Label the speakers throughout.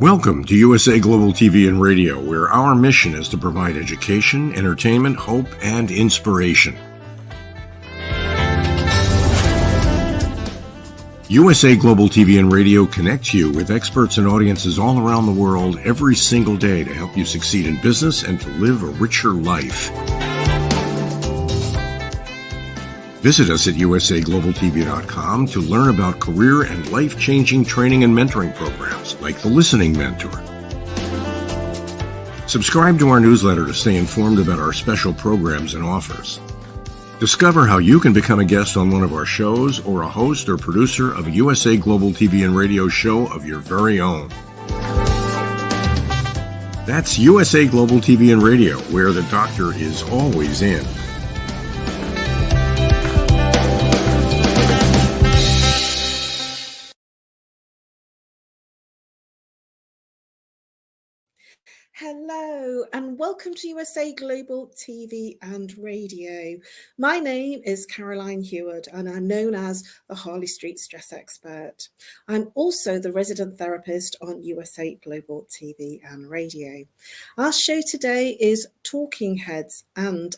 Speaker 1: Welcome to USA Global TV and Radio, where our mission is to provide education, entertainment, hope, and inspiration. USA Global TV and Radio connects you with experts and audiences all around the world every single day to help you succeed in business and to live a richer life. Visit us at usaglobaltv.com to learn about career and life-changing training and mentoring programs like the Listening Mentor. Subscribe to our newsletter to stay informed about our special programs and offers. Discover how you can become a guest on one of our shows or a host or producer of a USA Global TV and Radio show of your very own. That's USA Global TV and Radio, where the doctor is always in.
Speaker 2: Hello and welcome to USA Global TV and Radio. My name is Caroline Heward and I'm known as the Harley Street Stress Expert. I'm also the resident therapist on USA Global TV and Radio. Our show today is Talking Heads and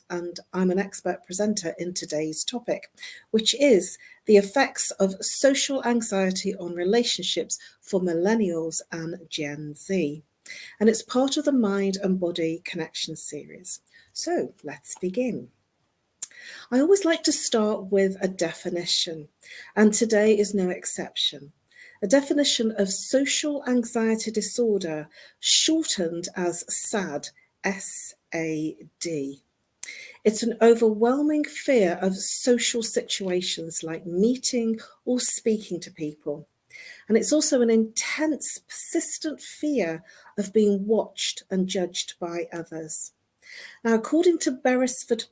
Speaker 2: I'm an expert presenter in today's topic, which is the effects of social anxiety on relationships for Millennials and Gen Z. And it's part of the Mind and Body Connection series. So let's begin. I always like to start with a definition, and today is no exception. A definition of social anxiety disorder, shortened as SAD, S-A-D. It's an overwhelming fear of social situations like meeting or speaking to people. And it's also an intense, persistent fear of being watched and judged by others. Now, according to Beresford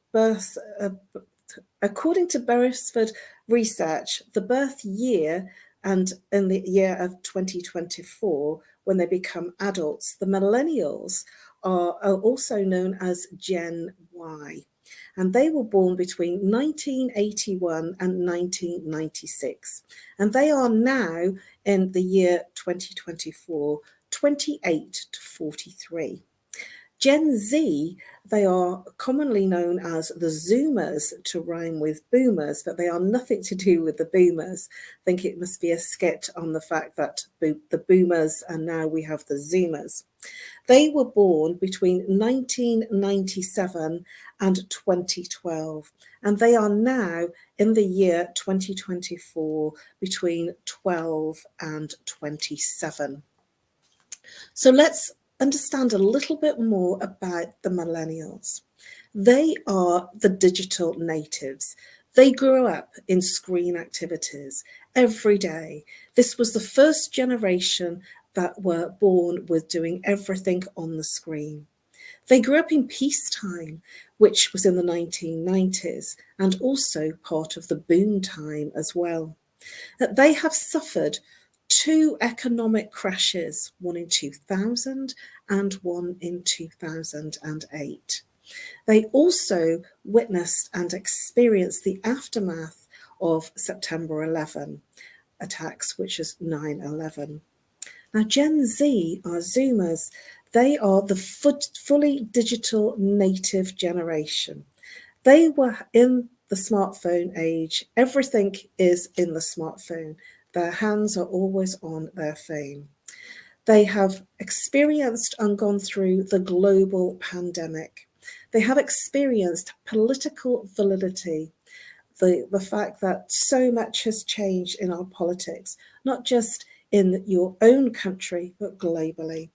Speaker 2: research, the birth year and in the year of 2024, when they become adults, the millennials are also known as Gen Y. And they were born between 1981 and 1996. And they are now, in the year 2024, 28 to 43. Gen Z, they are commonly known as the Zoomers, to rhyme with boomers, but they are nothing to do with the boomers. I think it must be a skit on the fact that the boomers and now we have the Zoomers. They were born between 1997 and 2012, and they are now in the year 2024 between 12 and 27. So let's understand a little bit more about the millennials. They are the digital natives. They grew up in screen activities every day. This was the first generation that were born with doing everything on the screen. They grew up in peacetime, which was in the 1990s, and also part of the boom time as well. They have suffered two economic crashes, one in 2000 and one in 2008. They also witnessed and experienced the aftermath of September 11 attacks, which is 9/11. Now, Gen Z, our Zoomers, they are the fully digital native generation. They were in the smartphone age. Everything is in the smartphone. Their hands are always on their phone. They have experienced and gone through the global pandemic. They have experienced political validity, the fact that so much has changed in our politics, not just in your own country, but globally.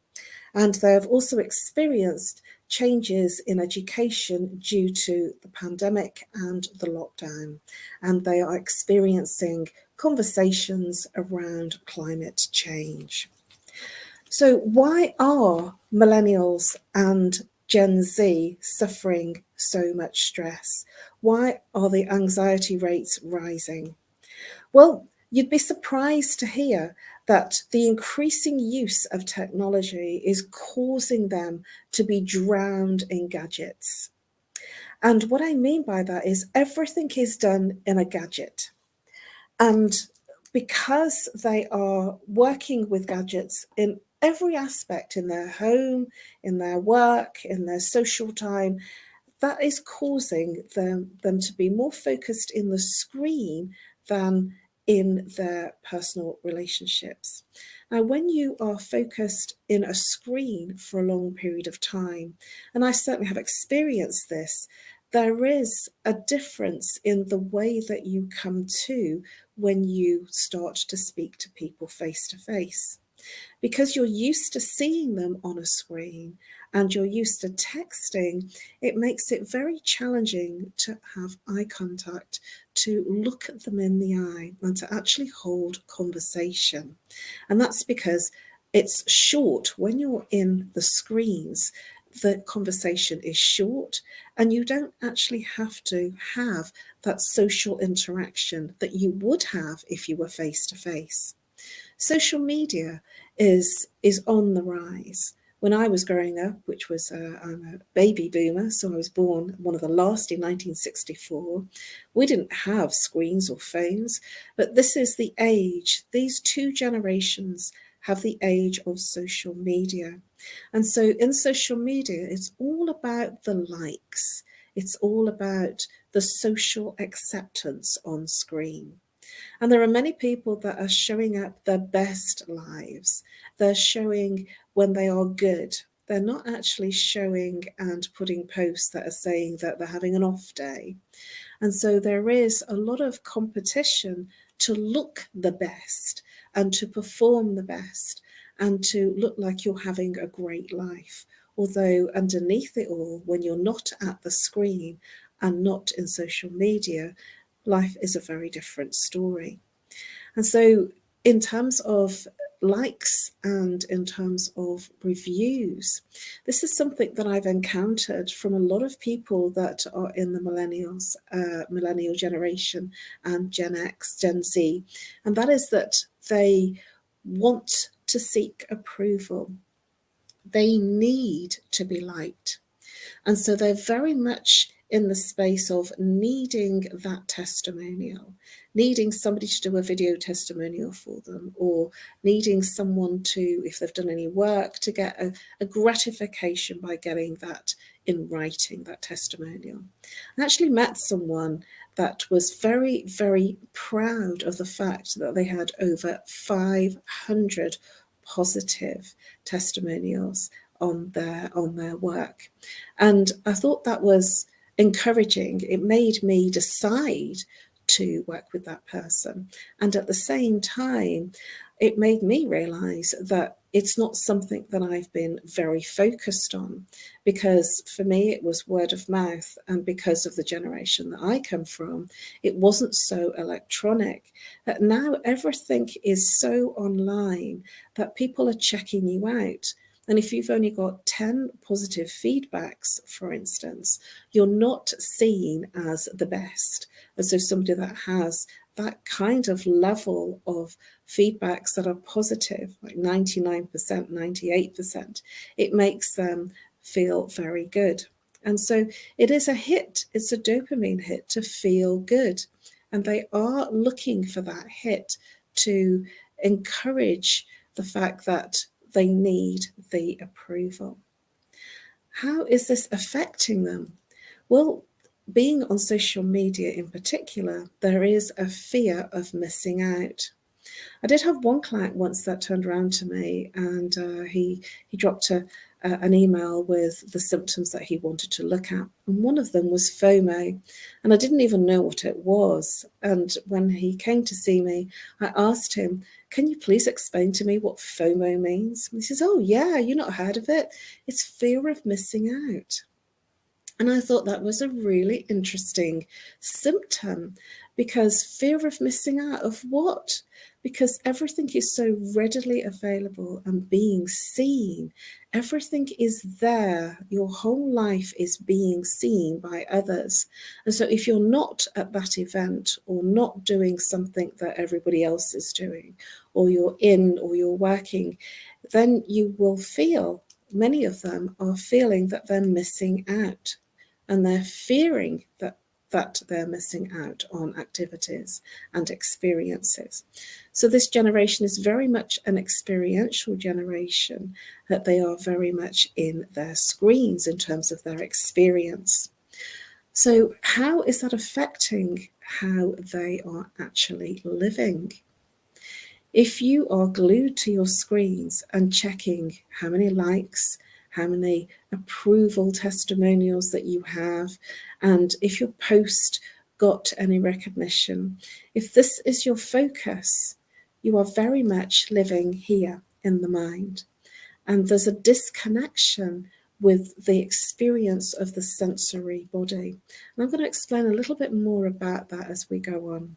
Speaker 2: And they have also experienced changes in education due to the pandemic and the lockdown. And they are experiencing conversations around climate change. So why are millennials and Gen Z suffering so much stress? Why are the anxiety rates rising? Well, you'd be surprised to hear that the increasing use of technology is causing them to be drowned in gadgets. And what I mean by that is everything is done in a gadget. And because they are working with gadgets in every aspect in their home, in their work, in their social time, that is causing them to be more focused in the screen than in their personal relationships. Now, when you are focused in a screen for a long period of time, and I certainly have experienced this, there is a difference in the way that you come to when you start to speak to people face to face. Because you're used to seeing them on a screen and you're used to texting, it makes it very challenging to have eye contact, to look at them in the eye and to actually hold conversation. And that's because it's short. When you're in the screens, the conversation is short and you don't actually have to have that social interaction that you would have if you were face to face. Social media is on the rise. When I was growing up, which was I'm a baby boomer, so I was born one of the last in 1964, we didn't have screens or phones, but this is the age. These two generations have the age of social media. And so in social media, it's all about the likes. It's all about the social acceptance on screen. And there are many people that are showing up their best lives. They're showing when they are good. They're not actually showing and putting posts that are saying that they're having an off day. And so there is a lot of competition to look the best and to perform the best and to look like you're having a great life. Although underneath it all, when you're not at the screen and not in social media, life is a very different story. And so in terms of likes and in terms of reviews, this is something that I've encountered from a lot of people that are in the millennials, millennial generation and Gen X, Gen Z. And that is that they want to seek approval. They need to be liked. And so they're very much in the space of needing that testimonial, needing somebody to do a video testimonial for them, or needing someone to, if they've done any work, to get a gratification by getting that in writing, that testimonial. I actually met someone that was very, very proud of the fact that they had over 500 positive testimonials on their work. And I thought that was encouraging. It made me decide to work with that person. And at the same time, it made me realize that it's not something that I've been very focused on, because for me, it was word of mouth. And because of the generation that I come from, it wasn't so electronic. But now everything is so online that people are checking you out. And if you've only got 10 positive feedbacks, for instance, you're not seen as the best. And so somebody that has that kind of level of feedbacks that are positive, like 99%, 98%, it makes them feel very good. And so it is a hit, it's a dopamine hit to feel good. And they are looking for that hit to encourage the fact that they need the approval. How is this affecting them? Well, being on social media in particular, there is a fear of missing out. I did have one client once that turned around to me, and he dropped an email with the symptoms that he wanted to look at. And one of them was FOMO. And I didn't even know what it was. And when he came to see me, I asked him, can you please explain to me what FOMO means? And he says, oh yeah, you've not heard of it. It's fear of missing out. And I thought that was a really interesting symptom, because fear of missing out of what? Because everything is so readily available and being seen. Everything is there. Your whole life is being seen by others. And so if you're not at that event or not doing something that everybody else is doing, or you're in or you're working, then you will feel, many of them are feeling that they're missing out. And they're fearing that that they're missing out on activities and experiences. So this generation is very much an experiential generation, that they are very much in their screens in terms of their experience. So how is that affecting how they are actually living? If you are glued to your screens and checking how many likes, how many approval testimonials that you have, and if your post got any recognition, if this is your focus, you are very much living here in the mind. And there's a disconnection with the experience of the sensory body. And I'm going to explain a little bit more about that as we go on.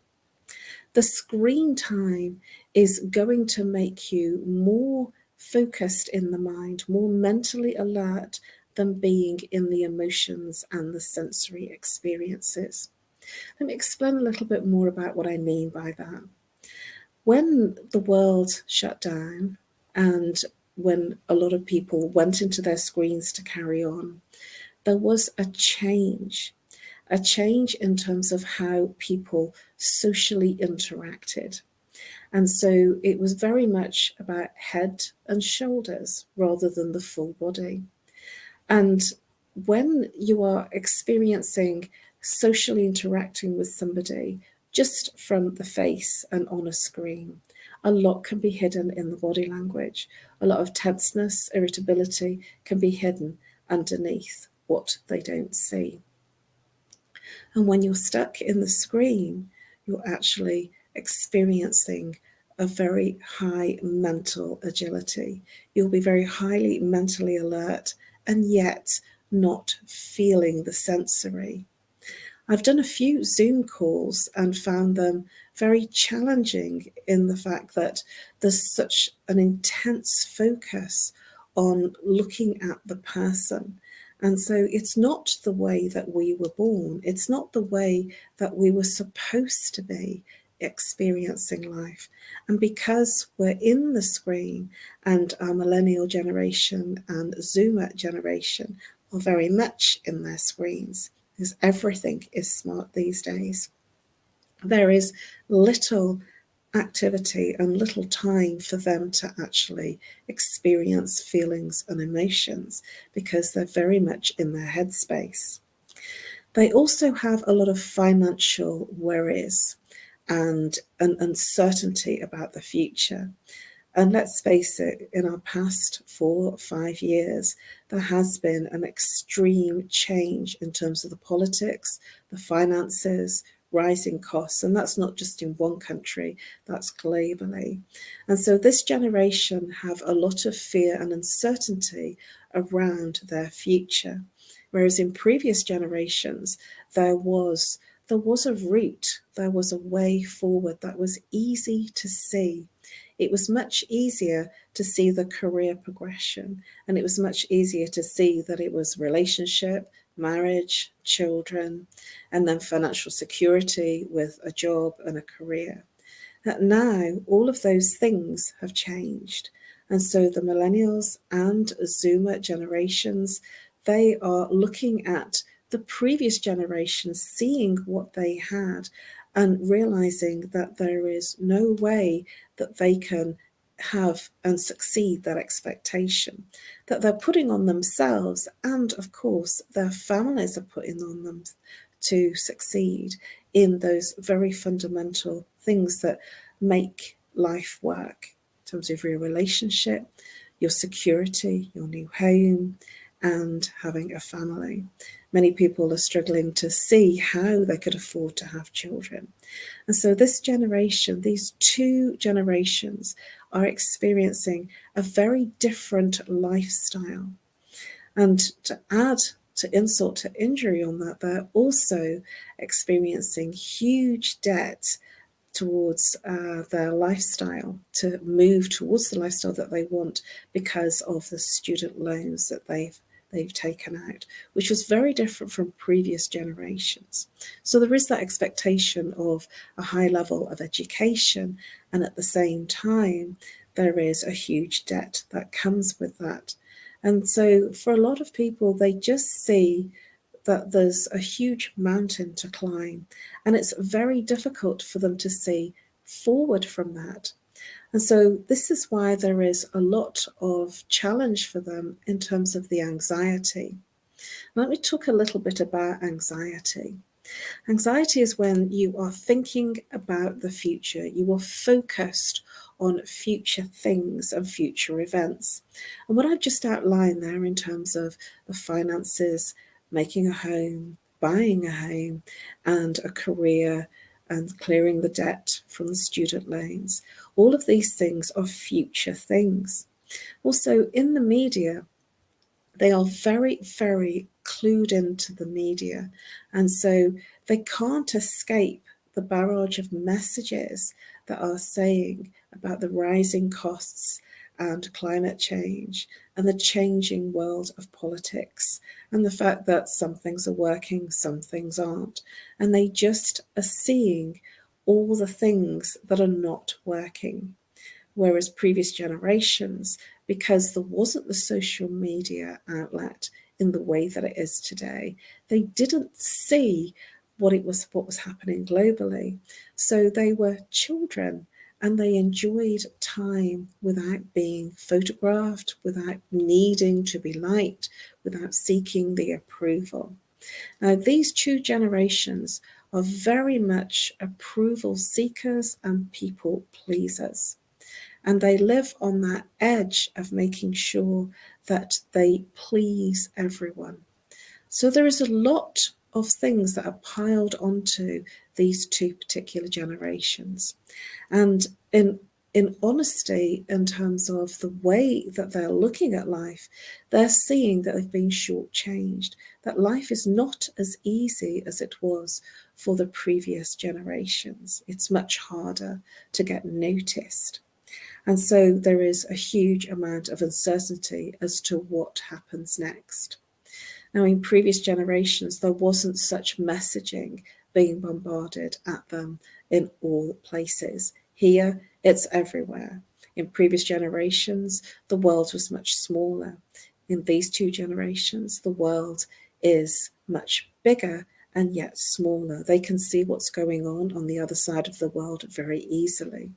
Speaker 2: The screen time is going to make you more focused in the mind, more mentally alert than being in the emotions and the sensory experiences. Let me explain a little bit more about what I mean by that. When the world shut down and when a lot of people went into their screens to carry on, there was a change in terms of how people socially interacted. And so it was very much about head and shoulders rather than the full body. And when you are experiencing socially interacting with somebody just from the face and on a screen, a lot can be hidden in the body language. A lot of tenseness, irritability can be hidden underneath what they don't see. And when you're stuck in the screen, you're actually experiencing a very high mental agility. You'll be very highly mentally alert and yet not feeling the sensory. I've done a few Zoom calls and found them very challenging in the fact that there's such an intense focus on looking at the person. And so it's not the way that we were born. It's not the way that we were supposed to be experiencing life. And because we're in the screen and our millennial generation and Zoomer generation are very much in their screens, because everything is smart these days, there is little activity and little time for them to actually experience feelings and emotions because they're very much in their headspace. They also have a lot of financial worries and an uncertainty about the future. And let's face it, in our past 4 or 5 years, there has been an extreme change in terms of the politics, the finances, rising costs, and that's not just in one country, that's globally. And so this generation have a lot of fear and uncertainty around their future, whereas in previous generations there was a route, there was a way forward that was easy to see. It was much easier to see the career progression, and it was much easier to see that it was relationship, marriage, children, and then financial security with a job and a career. That now all of those things have changed. And so the millennials and Zoomer generations, they are looking at the previous generations, seeing what they had and realizing that there is no way that they can have and succeed that expectation that they're putting on themselves, and of course their families are putting on them to succeed in those very fundamental things that make life work in terms of your relationship, your security, your new home, and having a family. Many people are struggling to see how they could afford to have children. And so this generation, these 2 generations, are experiencing a very different lifestyle. And to add to insult to injury on that, they're also experiencing huge debt towards their lifestyle, to move towards the lifestyle that they want because of the student loans that they've taken out, which was very different from previous generations. So there is that expectation of a high level of education, and at the same time, there is a huge debt that comes with that. And so for a lot of people, they just see that there's a huge mountain to climb, and it's very difficult for them to see forward from that. And so this is why there is a lot of challenge for them in terms of the anxiety. Let me talk a little bit about anxiety. Anxiety is when you are thinking about the future, you are focused on future things and future events. And what I've just outlined there in terms of the finances, making a home, buying a home, and a career, and clearing the debt from the student loans, all of these things are future things. Also, in the media, they are very, very clued into the media. And so they can't escape the barrage of messages that are saying about the rising costs and climate change and the changing world of politics and the fact that some things are working, some things aren't. And they just are seeing all the things that are not working. Whereas previous generations, because there wasn't the social media outlet in the way that it is today, they didn't see what was happening globally. So they were children and they enjoyed time without being photographed, without needing to be liked, without seeking the approval. Now, these two generations are very much approval seekers and people pleasers. And they live on that edge of making sure that they please everyone. So there is a lot of things that are piled onto these two particular generations. And in honesty, in terms of the way that they're looking at life, they're seeing that they've been shortchanged, that life is not as easy as it was for the previous generations. It's much harder to get noticed. And so there is a huge amount of uncertainty as to what happens next. Now, in previous generations, there wasn't such messaging being bombarded at them in all places. Here, it's everywhere. In previous generations, the world was much smaller. In these two generations, the world is much bigger and yet smaller. They can see what's going on the other side of the world very easily.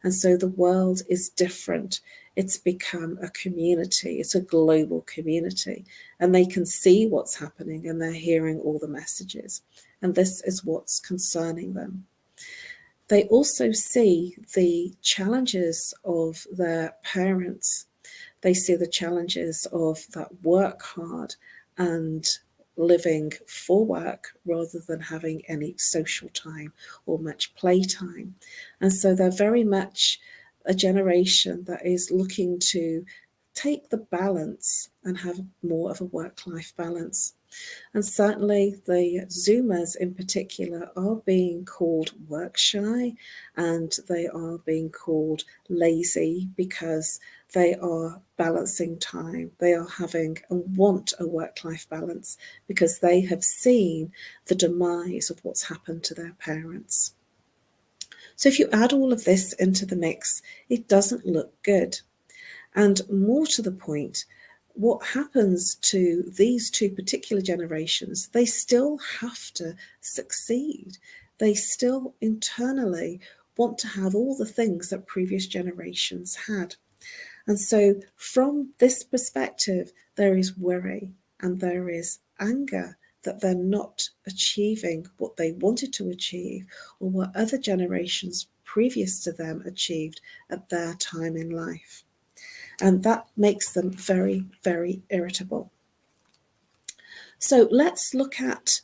Speaker 2: And so the world is different. It's become a community. It's a global community. And they can see what's happening and they're hearing all the messages. And this is what's concerning them. They also see the challenges of their parents. They see the challenges of that work hard and living for work rather than having any social time or much playtime. And so they're very much a generation that is looking to take the balance and have more of a work-life balance. And certainly the Zoomers in particular are being called work shy and they are being called lazy because they are balancing time. They are having and want a work-life balance because they have seen the demise of what's happened to their parents. So if you add all of this into the mix, it doesn't look good. And more to the point, what happens to these two particular generations, they still have to succeed. They still internally want to have all the things that previous generations had. And so from this perspective, there is worry and there is anger that they're not achieving what they wanted to achieve or what other generations previous to them achieved at their time in life. And that makes them very, very irritable. So let's look at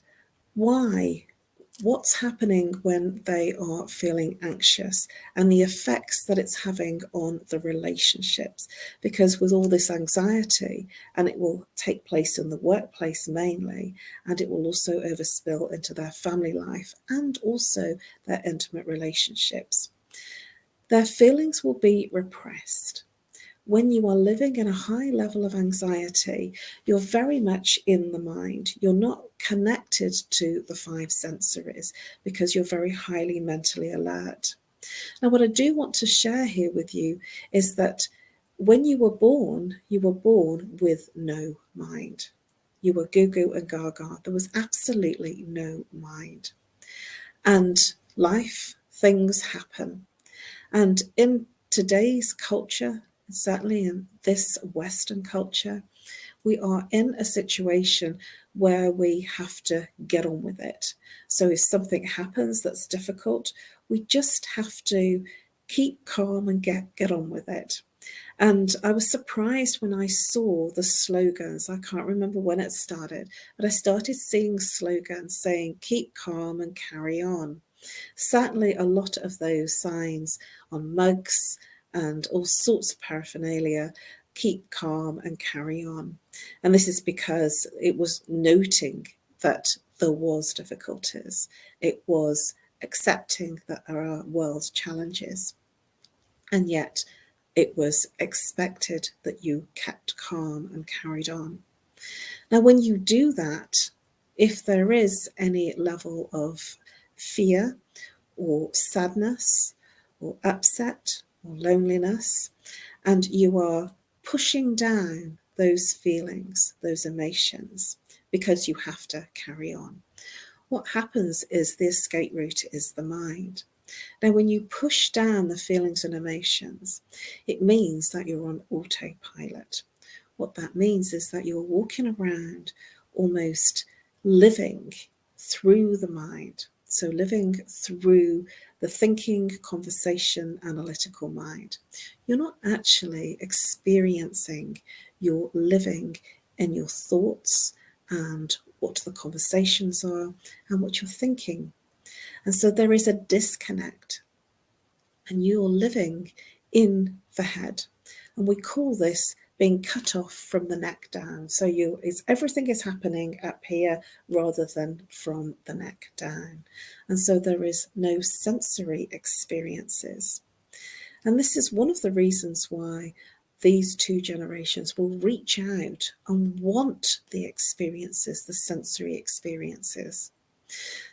Speaker 2: what's happening when they are feeling anxious and the effects that it's having on the relationships. Because with all this anxiety, and it will take place in the workplace mainly, and it will also overspill into their family life and also their intimate relationships. Their feelings will be repressed. When you are living in a high level of anxiety, you're very much in the mind. You're not connected to the five sensories because you're very highly mentally alert. Now, what I do want to share here with you is that when you were born with no mind. You were goo goo and gaga. There was absolutely no mind. And life, things happen. And in today's culture, certainly in this Western culture, we are in a situation where we have to get on with it. So if something happens that's difficult, we just have to keep calm and get on with it. And I was surprised when I saw the slogans. I can't remember when it started, but I started seeing slogans saying, keep calm and carry on. Certainly a lot of those signs on mugs and all sorts of paraphernalia, keep calm and carry on. And this is because it was noting that there was difficulties. It was accepting that there are world challenges. And yet it was expected that you kept calm and carried on. Now, when you do that, if there is any level of fear or sadness or upset or loneliness, and you are pushing down those feelings, those emotions, because you have to carry on, what happens is the escape route is the mind. Now, when you push down the feelings and emotions, it means that you're on autopilot. What that means is that you're walking around almost living through the mind. So living through the thinking, conversation, analytical mind. You're not actually experiencing, you're living in your thoughts and what the conversations are and what you're thinking. And so there is a disconnect, and you're living in the head. And we call this being cut off from the neck down. So everything is happening up here rather than from the neck down. And so there is no sensory experiences. And this is one of the reasons why these two generations will reach out and want the experiences, the sensory experiences.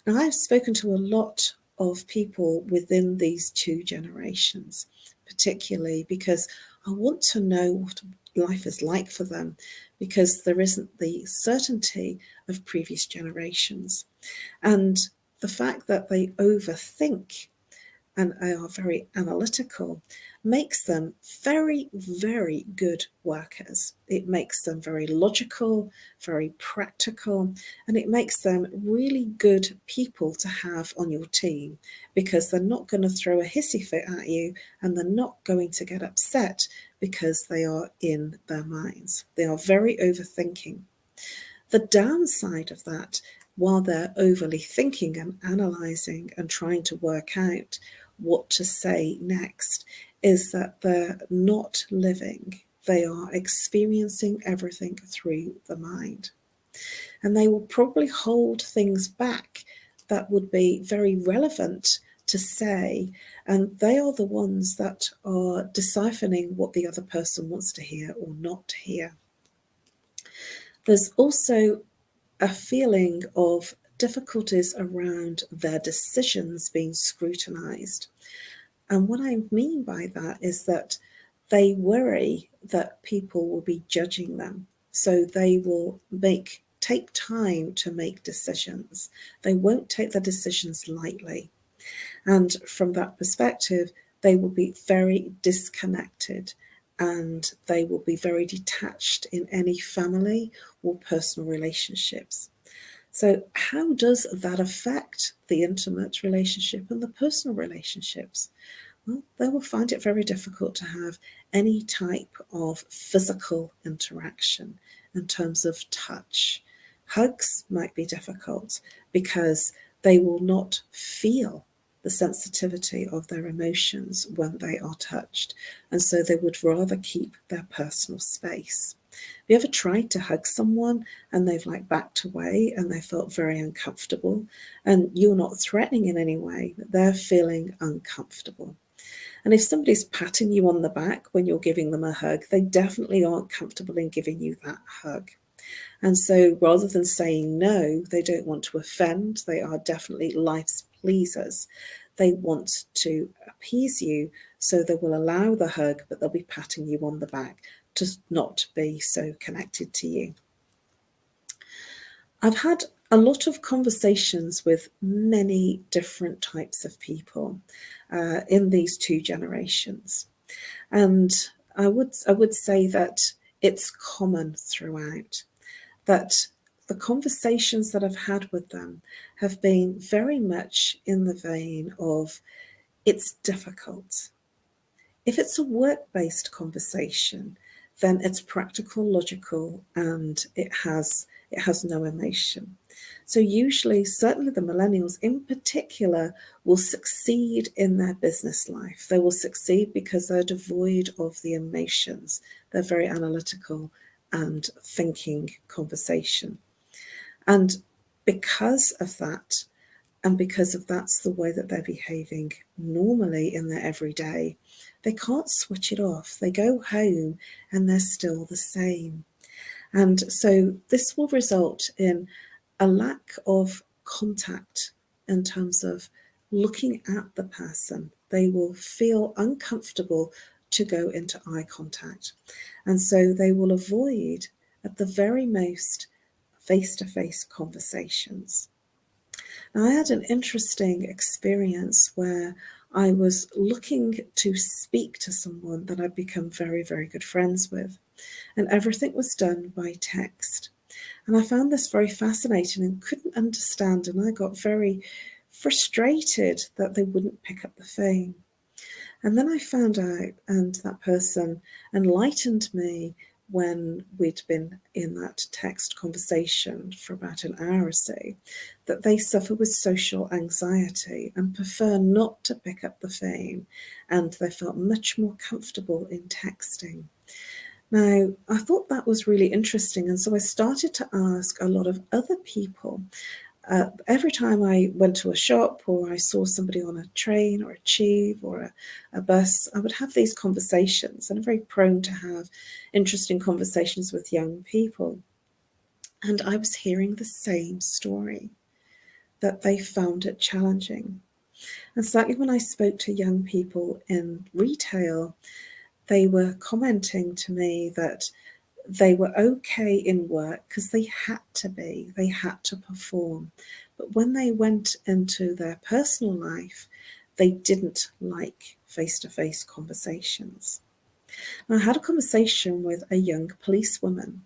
Speaker 2: Now, I've spoken to a lot of people within these two generations, particularly because I want to know what life is like for them, because there isn't the certainty of previous generations. And the fact that they overthink and are very analytical makes them very, very good workers. It makes them very logical, very practical, and it makes them really good people to have on your team, because they're not going to throw a hissy fit at you, and they're not going to get upset because they are in their minds. They are very overthinking. The downside of that, while they're overly thinking and analysing and trying to work out what to say next, is that they're not living. They are experiencing everything through the mind. And they will probably hold things back that would be very relevant to say, and they are the ones that are deciphering what the other person wants to hear or not to hear. There's also a feeling of difficulties around their decisions being scrutinized. And what I mean by that is that they worry that people will be judging them. So they will take time to make decisions. They won't take their decisions lightly. And from that perspective, they will be very disconnected, and they will be very detached in any family or personal relationships. So how does that affect the intimate relationship and the personal relationships? Well, they will find it very difficult to have any type of physical interaction in terms of touch. Hugs might be difficult because they will not feel the sensitivity of their emotions when they are touched, and so they would rather keep their personal space. Have you ever tried to hug someone and they've backed away and they felt very uncomfortable, and you're not threatening in any way, but they're feeling uncomfortable? And if somebody's patting you on the back when you're giving them a hug, they definitely aren't comfortable in giving you that hug. And so rather than saying no, they don't want to offend. They are definitely life's pleasers. They want to appease you, so they will allow the hug, but they'll be patting you on the back to not be so connected to you. I've had a lot of conversations with many different types of people in these two generations. And I would say that it's common throughout, that the conversations that I've had with them have been very much in the vein of, it's difficult. If it's a work-based conversation, then it's practical, logical, and it has no emotion. So usually, certainly the millennials in particular will succeed in their business life. They will succeed because they're devoid of the emotions. They're very analytical and thinking conversation. And because of that, and because of that's the way that they're behaving normally in their everyday, they can't switch it off. They go home and they're still the same. And so this will result in a lack of contact in terms of looking at the person. They will feel uncomfortable to go into eye contact. And so they will avoid, at the very most, face-to-face conversations. Now, I had an interesting experience where I was looking to speak to someone that I'd become very, very good friends with, and everything was done by text. And I found this very fascinating and couldn't understand, and I got very frustrated that they wouldn't pick up the phone. And then I found out, and that person enlightened me when we'd been in that text conversation for about an hour or so, that they suffer with social anxiety and prefer not to pick up the phone, and they felt much more comfortable in texting. Now, I thought that was really interesting, and so I started to ask a lot of other people. Every time I went to a shop or I saw somebody on a train or a tube or a bus, I would have these conversations, and I'm very prone to have interesting conversations with young people. And I was hearing the same story, that they found it challenging. And certainly when I spoke to young people in retail, they were commenting to me that they were okay in work because they had to perform. But when they went into their personal life, they didn't like face-to-face conversations. And I had a conversation with a young policewoman,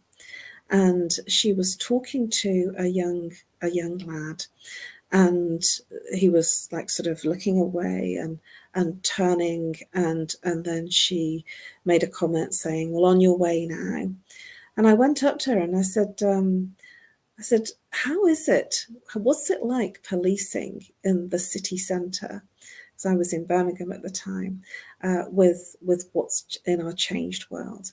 Speaker 2: and she was talking to a young lad, and he was like sort of looking away and turning, and then she made a comment saying, "Well, on your way now." And I went up to her and I said, "How is it? What's it like policing in the city centre?" Because I was in Birmingham at the time, with what's in our changed world.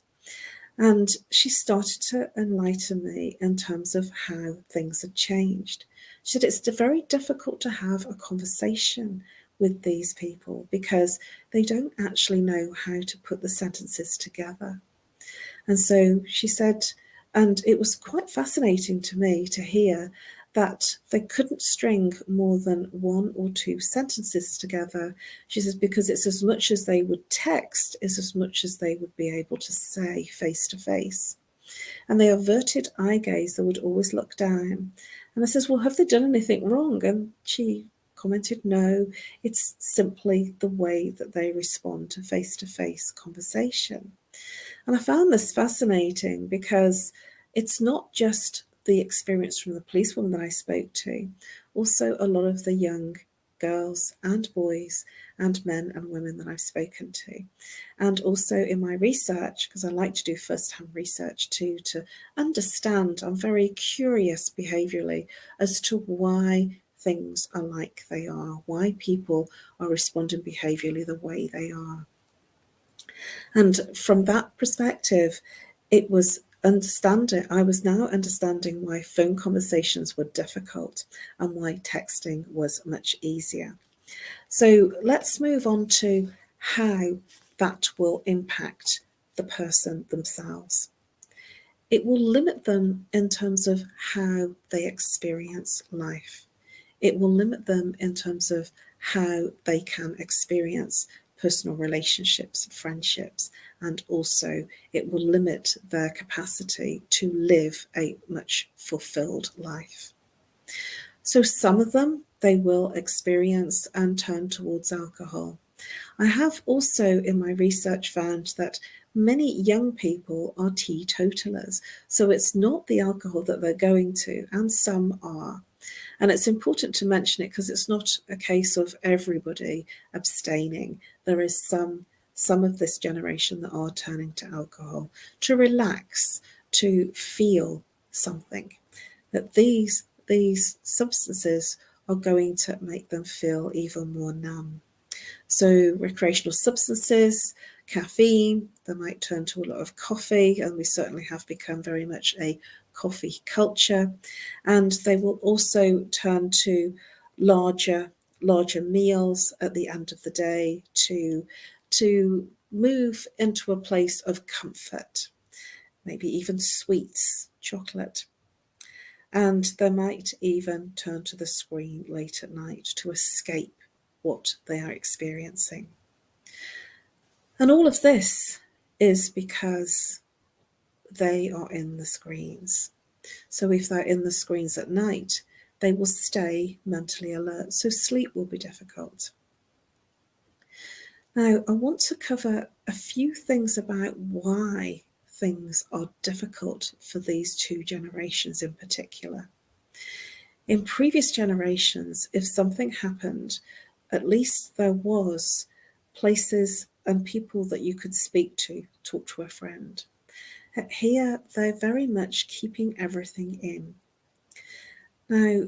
Speaker 2: And she started to enlighten me in terms of how things had changed. She said it's very difficult to have a conversation with these people because they don't actually know how to put the sentences together. And so she said, and it was quite fascinating to me to hear that they couldn't string more than one or two sentences together. She says, because it's as much as they would text is as much as they would be able to say face to face. And they averted eye gaze, they would always look down. And I says, well, have they done anything wrong? And she commented, no, it's simply the way that they respond to face conversation. And I found this fascinating because it's not just the experience from the policewoman that I spoke to, also a lot of the young girls and boys and men and women that I've spoken to. And also in my research, because I like to do first-hand research too, to understand, I'm very curious behaviourally as to why things are like they are, why people are responding behaviourally the way they are. And from that perspective, it was I was now understanding why phone conversations were difficult and why texting was much easier. So let's move on to how that will impact the person themselves. It will limit them in terms of how they experience life. It will limit them in terms of how they can experience personal relationships, friendships, and also it will limit their capacity to live a much fulfilled life. So some of them, they will experience and turn towards alcohol. I have also in my research found that many young people are teetotalers. So it's not the alcohol that they're going to, and some are. And it's important to mention it because it's not a case of everybody abstaining. There is some of this generation that are turning to alcohol to relax, to feel something. That these substances are going to make them feel even more numb. So recreational substances, caffeine, they might turn to a lot of coffee, and we certainly have become very much a coffee culture. And they will also turn to larger meals at the end of the day to move into a place of comfort, maybe even sweets, chocolate. And they might even turn to the screen late at night to escape what they are experiencing. And all of this is because they are in the screens. So if they're in the screens at night, they will stay mentally alert, so sleep will be difficult. Now, I want to cover a few things about why things are difficult for these two generations in particular. In previous generations, if something happened, at least there was places and people that you could speak to, talk to a friend. Here, they're very much keeping everything in. Now,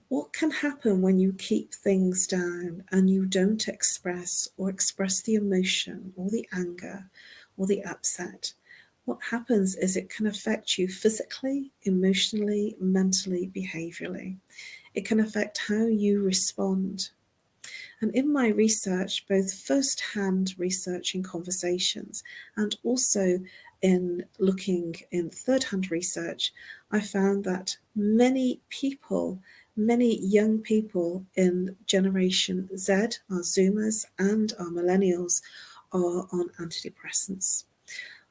Speaker 2: what can happen when you keep things down and you don't express the emotion or the anger or the upset? What happens is it can affect you physically, emotionally, mentally, behaviourally. It can affect how you respond. And in my research, both first-hand research in conversations and also in looking in third-hand research, I found that many young people in Generation Z, our Zoomers and our Millennials, are on antidepressants.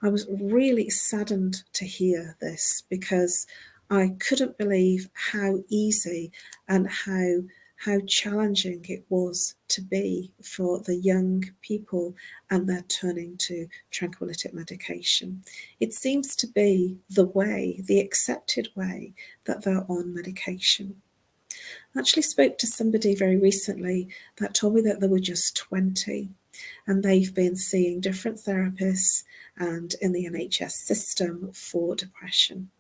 Speaker 2: I was really saddened to hear this because I couldn't believe how easy and how challenging it was to be for the young people, and they're turning to tranquillitic medication. It seems to be the accepted way that they're on medication. I actually spoke to somebody very recently that told me that they were just 20 and they've been seeing different therapists and in the NHS system for depression.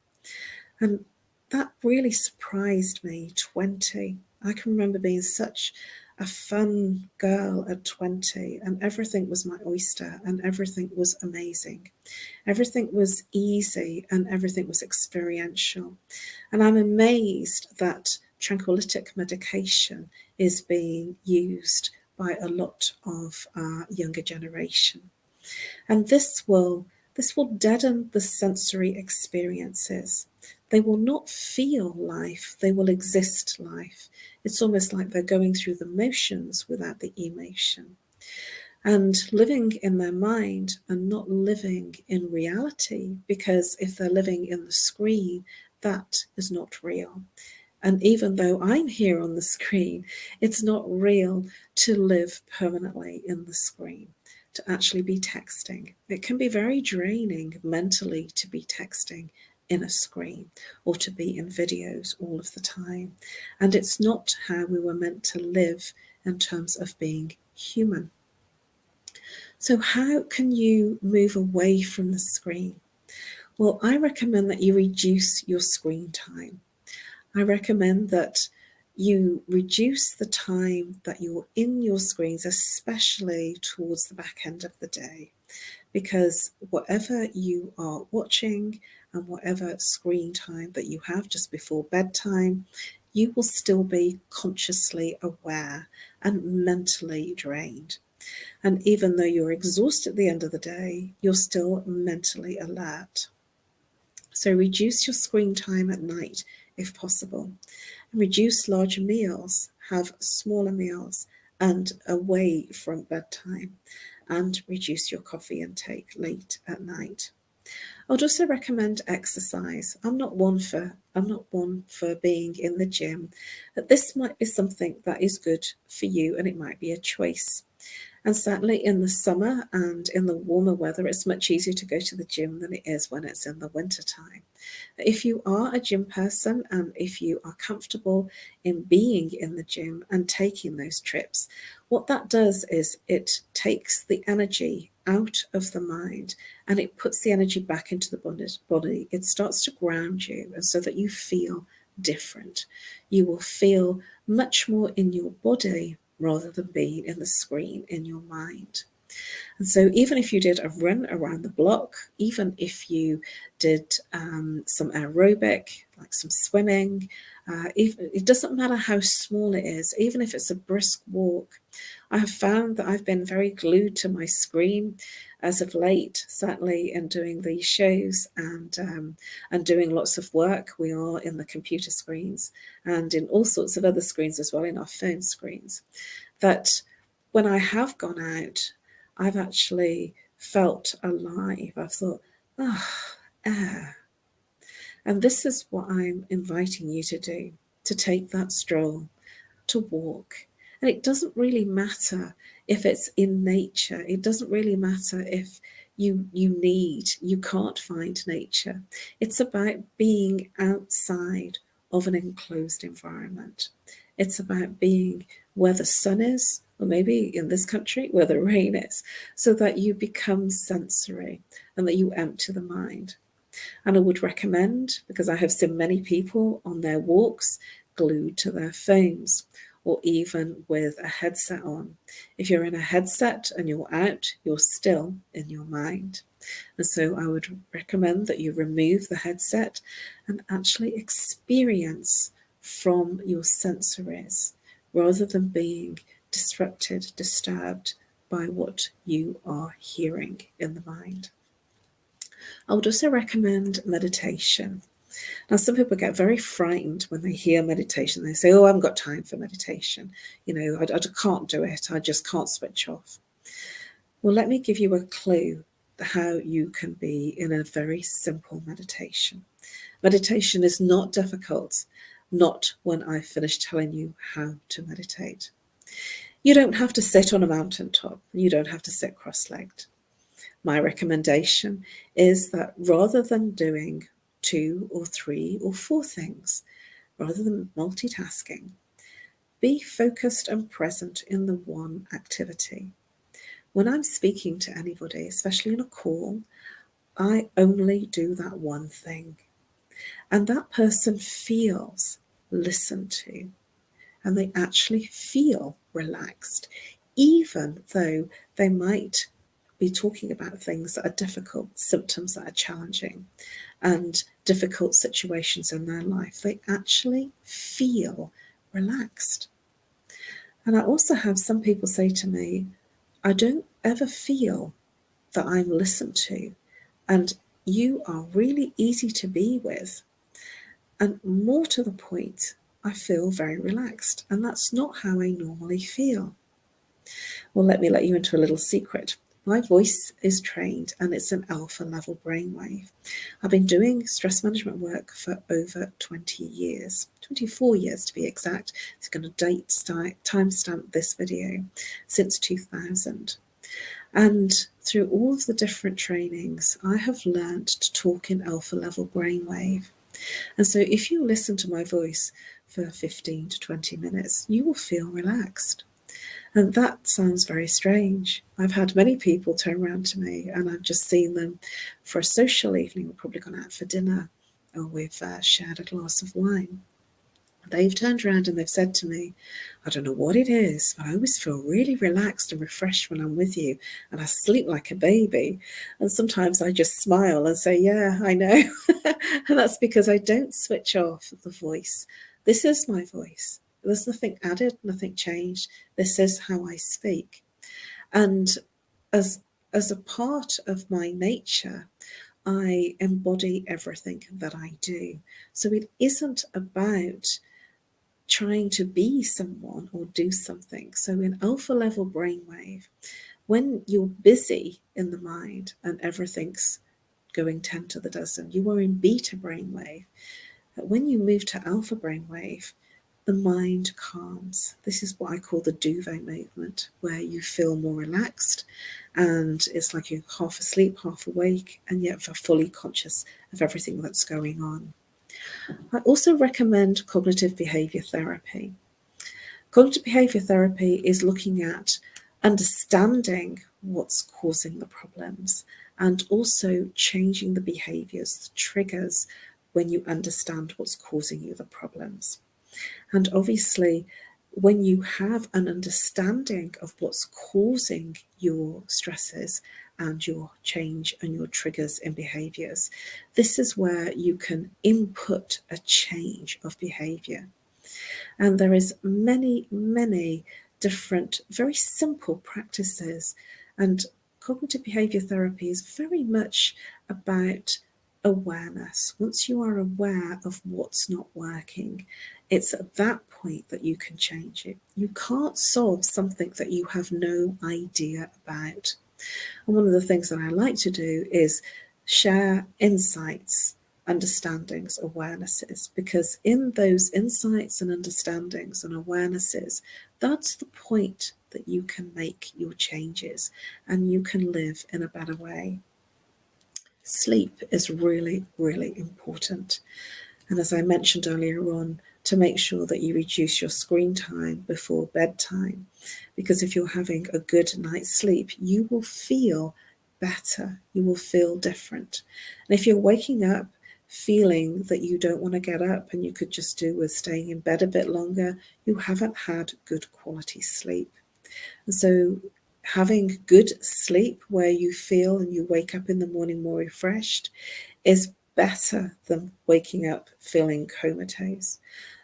Speaker 2: And that really surprised me, 20. I can remember being such a fun girl at 20 and everything was my oyster and everything was amazing. Everything was easy and everything was experiential. And I'm amazed that tranquillitic medication is being used by a lot of our younger generation. And this will deaden the sensory experiences. They will not feel life, they will exist life. It's almost like they're going through the motions without the emotion. And living in their mind and not living in reality, because if they're living in the screen, that is not real. And even though I'm here on the screen, it's not real to live permanently in the screen, to actually be texting. It can be very draining mentally to be texting in a screen or to be in videos all of the time. And it's not how we were meant to live in terms of being human. So how can you move away from the screen? Well, I recommend that you reduce your screen time. I recommend that you reduce the time that you're in your screens, especially towards the back end of the day, because whatever you are watching and whatever screen time that you have just before bedtime, you will still be consciously aware and mentally drained. And even though you're exhausted at the end of the day, you're still mentally alert. So reduce your screen time at night if possible. Reduce larger meals, have smaller meals, and away from bedtime, and reduce your coffee intake late at night. I would also recommend exercise. I'm not one for being in the gym, but this might be something that is good for you, and it might be a choice. And certainly in the summer and in the warmer weather, it's much easier to go to the gym than it is when it's in the winter time. If you are a gym person and if you are comfortable in being in the gym and taking those trips, what that does is it takes the energy out of the mind and it puts the energy back into the body. It starts to ground you, and so that you feel different. You will feel much more in your body rather than being in the screen in your mind. And so even if you did a run around the block, even if you did some aerobic, like some swimming, it doesn't matter how small it is, even if it's a brisk walk. I have found that I've been very glued to my screen as of late, certainly in doing these shows and doing lots of work. We are in the computer screens and in all sorts of other screens as well, in our phone screens, that when I have gone out, I've actually felt alive. I've thought, air. And this is what I'm inviting you to do, to take that stroll, to walk. And it doesn't really matter if it's in nature. It doesn't really matter if you can't find nature. It's about being outside of an enclosed environment. It's about being where the sun is, or maybe in this country where the rain is, so that you become sensory and that you empty the mind. And I would recommend, because I have seen many people on their walks glued to their phones or even with a headset on. If you're in a headset and you're out, you're still in your mind. And so I would recommend that you remove the headset and actually experience from your sensories rather than being disrupted, disturbed by what you are hearing in the mind. I would also recommend meditation. Now, some people get very frightened when they hear meditation. They say, I haven't got time for meditation. I can't do it. I just can't switch off. Well, let me give you a clue how you can be in a very simple meditation. Meditation is not difficult, not when I finish telling you how to meditate. You don't have to sit on a mountaintop. You don't have to sit cross-legged. My recommendation is that rather than doing 2 or 3 or 4 things, rather than multitasking, be focused and present in the one activity. When I'm speaking to anybody, especially in a call, I only do that one thing. And that person feels listened to, and they actually feel relaxed, even though they might be talking about things that are difficult, symptoms that are challenging, and difficult situations in their life. They actually feel relaxed. And I also have some people say to me, I don't ever feel that I'm listened to, and you are really easy to be with. And more to the point, I feel very relaxed, and that's not how I normally feel. Well, let me let you into a little secret. My voice is trained and it's an alpha level brainwave. I've been doing stress management work for over 20 years, 24 years to be exact. It's going to timestamp this video, since 2000. And through all of the different trainings, I have learned to talk in alpha level brainwave. And so if you listen to my voice for 15 to 20 minutes, you will feel relaxed. And that sounds very strange. I've had many people turn around to me and I've just seen them for a social evening. We've probably gone out for dinner or we've shared a glass of wine. They've turned around and they've said to me, I don't know what it is, but I always feel really relaxed and refreshed when I'm with you, and I sleep like a baby. And sometimes I just smile and say, yeah, I know. And that's because I don't switch off the voice. This is my voice. There's nothing added, nothing changed. This is how I speak. And as a part of my nature, I embody everything that I do. So it isn't about trying to be someone or do something. So in alpha level brainwave, when you're busy in the mind and everything's going 10 to the dozen, you are in beta brainwave. But when you move to alpha brainwave, the mind calms. This is what I call the duvet movement, where you feel more relaxed and it's like you're half asleep, half awake, and yet fully conscious of everything that's going on. I also recommend cognitive behaviour therapy. Cognitive behaviour therapy is looking at understanding what's causing the problems and also changing the behaviours, the triggers, when you understand what's causing you the problems. And obviously, when you have an understanding of what's causing your stresses and your change and your triggers in behaviours, this is where you can input a change of behaviour. And there is many different, very simple practices. And cognitive behaviour therapy is very much about awareness. Once you are aware of what's not working, it's at that point that you can change it. You can't solve something that you have no idea about. And one of the things that I like to do is share insights, understandings, awarenesses, because in those insights and understandings and awarenesses, that's the point that you can make your changes and you can live in a better way. Sleep is really important. And as I mentioned earlier on, to make sure that you reduce your screen time before bedtime, because if you're having a good night's sleep, you will feel better, you will feel different. And if you're waking up feeling that you don't want to get up and you could just do with staying in bed a bit longer, you haven't had good quality sleep. And so having good sleep where you feel and you wake up in the morning more refreshed is better than waking up feeling comatose.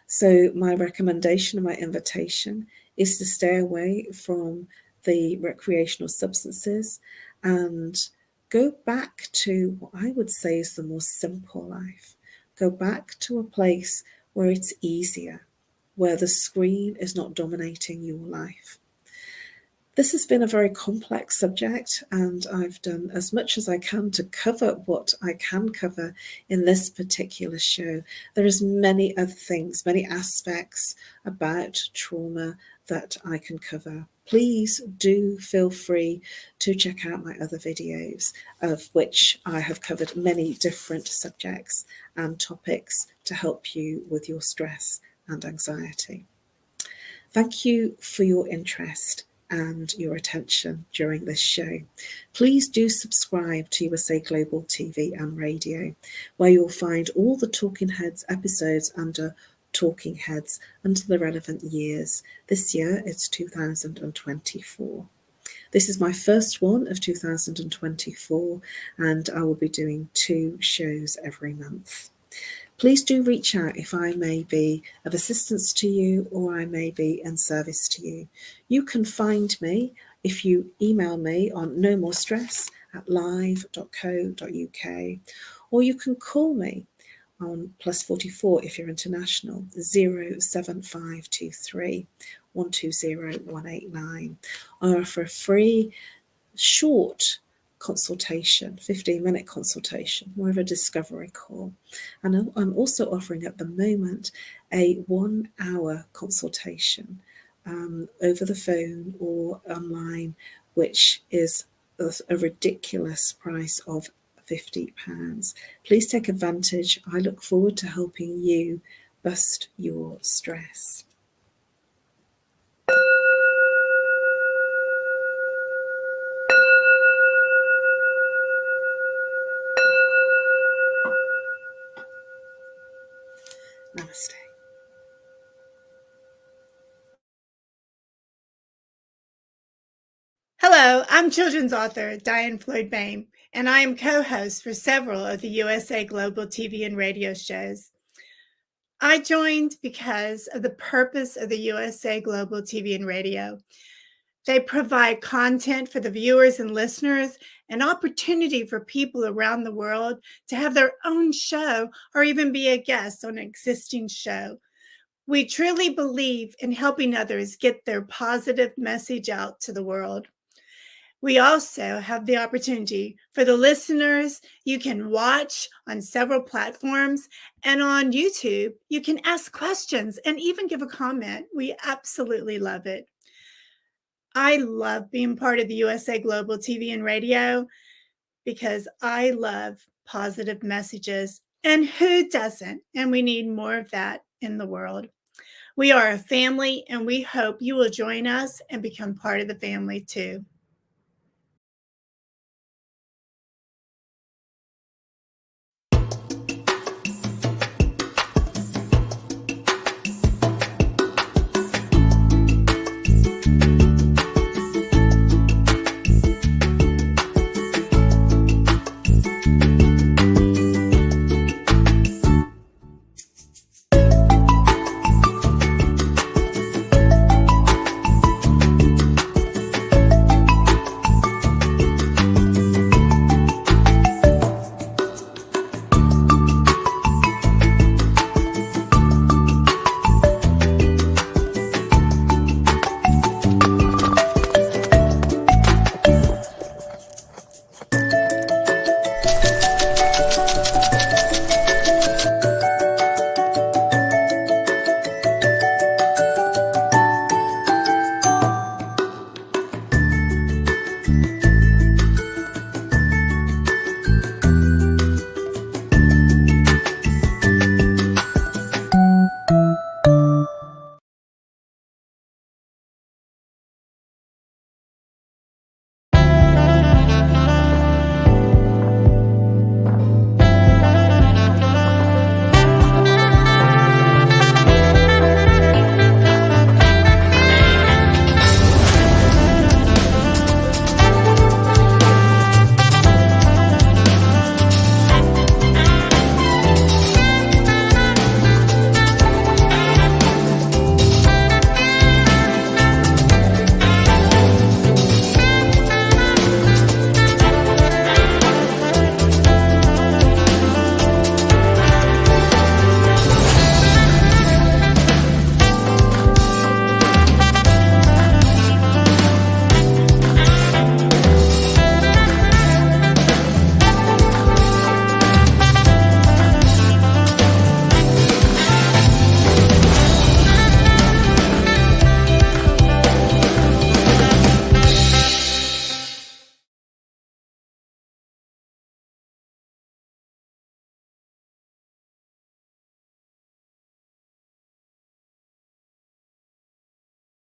Speaker 2: So my recommendation and my invitation is to stay away from the recreational substances and go back to what I would say is the more simple life. Go back to a place where it's easier, where the screen is not dominating your life. This has been a very complex subject, and I've done as much as I can to cover what I can cover in this particular show. There is many other things, many aspects about trauma that I can cover. Please do feel free to check out my other videos, of which I have covered many different subjects and topics to help you with your stress and anxiety. Thank you for your interest and your attention during this show. Please do subscribe to USA Global TV and Radio, where you'll find all the Talking Heads episodes under Talking Heads under the relevant years. This year it's 2024. This is my first one of 2024, and I will be doing 2 shows every month. Please do reach out if I may be of assistance to you or I may be in service to you. You can find me if you email me on nomorestress@live.co.uk, or you can call me on +44 if you're international, 07523 120 189. I offer a free short consultation, 15-minute consultation, more of a discovery call. And I'm also offering at the moment a 1-hour consultation over the phone or online, which is a ridiculous price of £50. Please take advantage. I look forward to helping you bust your stress. Namaste.
Speaker 3: Hello, I'm children's author Diane Floyd Bain, and I am co-host for several of the USA Global TV and radio shows. I joined because of the purpose of the USA Global TV and radio. They provide content for the viewers and listeners, an opportunity for people around the world to have their own show or even be a guest on an existing show. We truly believe in helping others get their positive message out to the world. We also have the opportunity for the listeners. You can watch on several platforms, and on YouTube, you can ask questions and even give a comment. We absolutely love it. I love being part of the USA Global TV and Radio because I love positive messages. And who doesn't? And we need more of that in the world. We are a family, and we hope you will join us and become part of the family too.